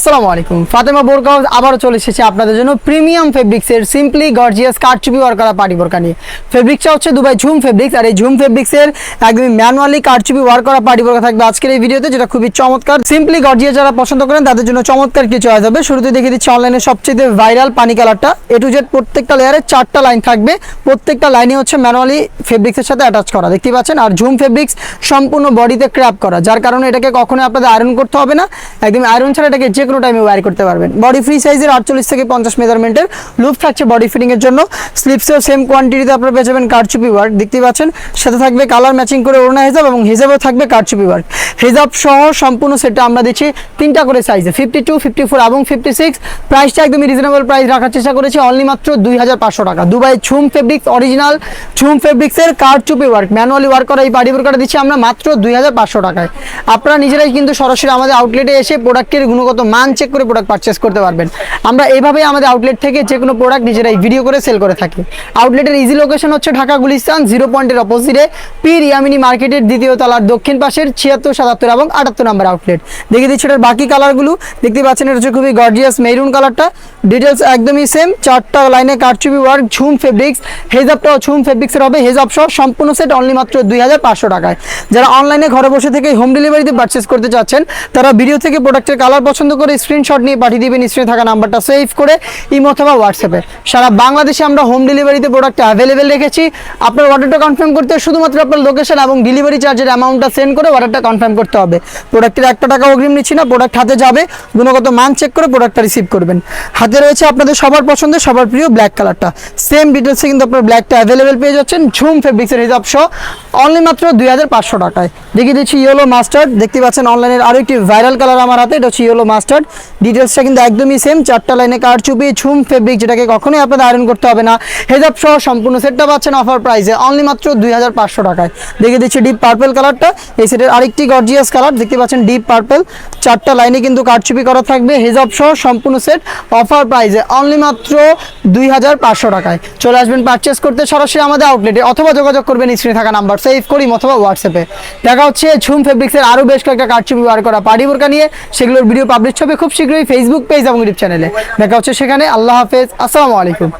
আসসালামু আলাইকুম। ফাতেমা বোরকা হাউস আবারও চলে এসেছে আপনাদের জন্য প্রিমিয়াম ফেব্রিক্সের সিম্পলি গর্জিয়াস কারচুপি ওয়ার্ক করা পার্টি বোরকা নিয়ে। ফেব্রিক্সটা হচ্ছে দুবাই ঝুম ফেব্রিক্স, আর এই ঝুম ফেব্রিক্সের একদমই ম্যানুয়ালি কারচুপি ওয়ার্ক করা পার্টি বোরকা থাকবে আজকের এই ভিডিওতে, যেটা খুবই চমৎকার। সিম্পলি গর্জিয়াস যারা পছন্দ করেন তাদের জন্য চমৎকার কিছু চয়েস হবে। শুরুতে দেখে দিচ্ছি অনলাইনে সবচেয়ে ভাইরাল পানি কালারটা। এ টু জেড প্রত্যেকটা লেয়ারে 4টা লাইন থাকবে, প্রত্যেকটা লাইনে হচ্ছে ম্যানুয়ালি ফেব্রিক্সের সাথে অ্যাটাচ করা, দেখতে পাচ্ছেন। আর ঝুম ফেব্রিক্স সম্পূর্ণ বডিতে ক্র্যাপ করা, যার কারণে এটাকে কখনোই আপনাদের আয়রন করতে হবে না, একদম আয়রন ছাড়া এটাকে যে কোনো টাইমে ওয়্যার করতে পারবেন। বডি ফ্রি সাইজের 48 থেকে 50 মেজারমেন্টের লুপ থাকছে বডি ফিটিং এর জন্য। স্লিপসেও সেম কোয়ান্টিটিতে আপনারা পেয়ে যাবেন কারচুপি ওয়ার্ক, দেখতে পাচ্ছেন। সাথে থাকবে কালার ম্যাচিং করে ওড়না হিজাব, এবং হিজাবেও থাকবে কারচুপি ওয়ার্ক। হিজাব সহ সম্পূর্ণ সেটটা আমরা দিচ্ছি 3টা করে সাইজে, 52, 54 এবং 56। প্রাইসটা একদমই রিজনেবল প্রাইস রাখার চেষ্টা করেছি, অনলি মাত্র 2500 টাকা। দুবাই ঝুম ফেব্রিক্স অরিজিনাল ঝুম ফেব্রিক্সের কারচুপি ওয়ার্ক ম্যানুয়ালি ওয়ার্ক করা এই পার্টি বোরকাটা দিচ্ছি আমরা মাত্র 2500 টাকায়। আপনারা নিজেরাই কিন্তু সরাসরি আমাদের আউটলেটে এসে প্রোডাক্টের গুণগত মান চেক করে প্রোডাক্ট পারচেস করতে পারবেন। আমরা এইভাবেই আমাদের আউটলেট থেকে যে কোনো প্রোডাক্ট নিজেরাই ভিডিও করে সেল করে থাকি। আউটলেটের ইজি লোকেশন হচ্ছে ঢাকা গুলিস্তান 0 পয়েন্টের অপোজিটে পীর ইয়ামিনী মার্কেটের দ্বিতীয় তলার দক্ষিণ পাশের 76, 77 এবং 78 নম্বর আউটলেট। দেখে দিচ্ছি এটার বাকি কালারগুলো, দেখতে পাচ্ছেন। এটা হচ্ছে খুবই গর্জিয়াস মেরুন কালারটা, ডিটেলস একদমই সেম। 4টা লাইনে কারচুপি ওয়ার্ক ঝুম ফেব্রিক্স, হেজাবটাও ঝুম ফেব্রিক্সের হবে, হেজাব সহ সম্পূর্ণ সেট অনলি মাত্র 2500 টাকায়। যারা অনলাইনে ঘরে বসে থেকে হোম ডেলিভারিতে পারচেস করতে চাচ্ছেন তারা ভিডিও থেকে প্রোডাক্টের কালার পছন্দ করে স্ক্রিনশট নিয়ে পাঠিয়ে দিবেন স্ক্রিনে থাকা নাম্বারটা সেভ করে ইমো অথবা হোয়াটসঅ্যাপে। সারা বাংলাদেশে আমরা হোম ডেলিভারিতে প্রোডাক্ট অ্যাভেলেবেল রেখেছি। আপনার অর্ডারটা কনফার্ম করতে শুধুমাত্র আপনার লোকেশন এবং ডেলিভারি চার্জের অ্যামাউন্টটা সেন্ড করে অর্ডারটা কনফার্ম করতে হবে। প্রোডাক্টের 1 টাকা অগ্রিম নিচ্ছি না, প্রোডাক্ট হাতে যাবে, গুণগত মান চেক করে প্রোডাক্টটা রিসিভ করবেন। হাতে রয়েছে আপনাদের সবার পছন্দের সবার প্রিয় ব্ল্যাক কালারটা, সেম ডিটেলসে কিন্তু আপনার ব্ল্যাকটা অ্যাভেলেবেল পেয়ে যাচ্ছেন ঝুম ফেব্রিক্সের হিসাব সহ অনলি মাত্র 2500 টাকায়। দেখিয়ে দিচ্ছি ইয়েলো মাস্টার্ড, দেখতে পাচ্ছেন অনলাইনের আরও একটি ভাইরাল কালার আমার হাতে, এটা হচ্ছে ইয়েলো মাস্টার্ড। ডিটেলসটা কিন্তু একদমই সেম, 4টা লাইনে কারচুপি ঝুম ফেব্রিক, যেটাকে কখনোই আপনাদের আয়রন করতে হবে না। হেজাব সহ সম্পূর্ণ সেটটা পাচ্ছেন অফার প্রাইসে অনলি মাত্র 2500 টাকায়। দেখে দিচ্ছি ডিপ পার্পল কালারটা, এই সেটের আরেকটি গর্জিয়াস কালার, দেখতে পাচ্ছেন ডিপ পার্পল। 4টা লাইনে কিন্তু কারচুপি করা থাকবে, হেজাব সহ সম্পূর্ণ সেট অফার প্রাইসে অনলি মাত্র 2500 টাকায়। চলে আসবেন পারচেস করতে সরাসরি আমাদের আউটলেটে, অথবা যোগাযোগ করবেন স্ক্রিনে থাকা নাম্বার সেভ করি অথবা হোয়াটসঅ্যাপে। দেখা হচ্ছে ঝুম ফেব্রিক্সের আরও বেশ কয়েকটা কারচুপি ওয়ার করা পার্টি বোরকা নিয়ে, সেগুলোর ভিডিও পাবলিশ হবে খুব শীঘ্রই ফেসবুক পেজ এবং ইউটিউব চ্যানেলে। দেখা হচ্ছে সেখানে। আল্লাহ হাফেজ, আসসালামু আলাইকুম।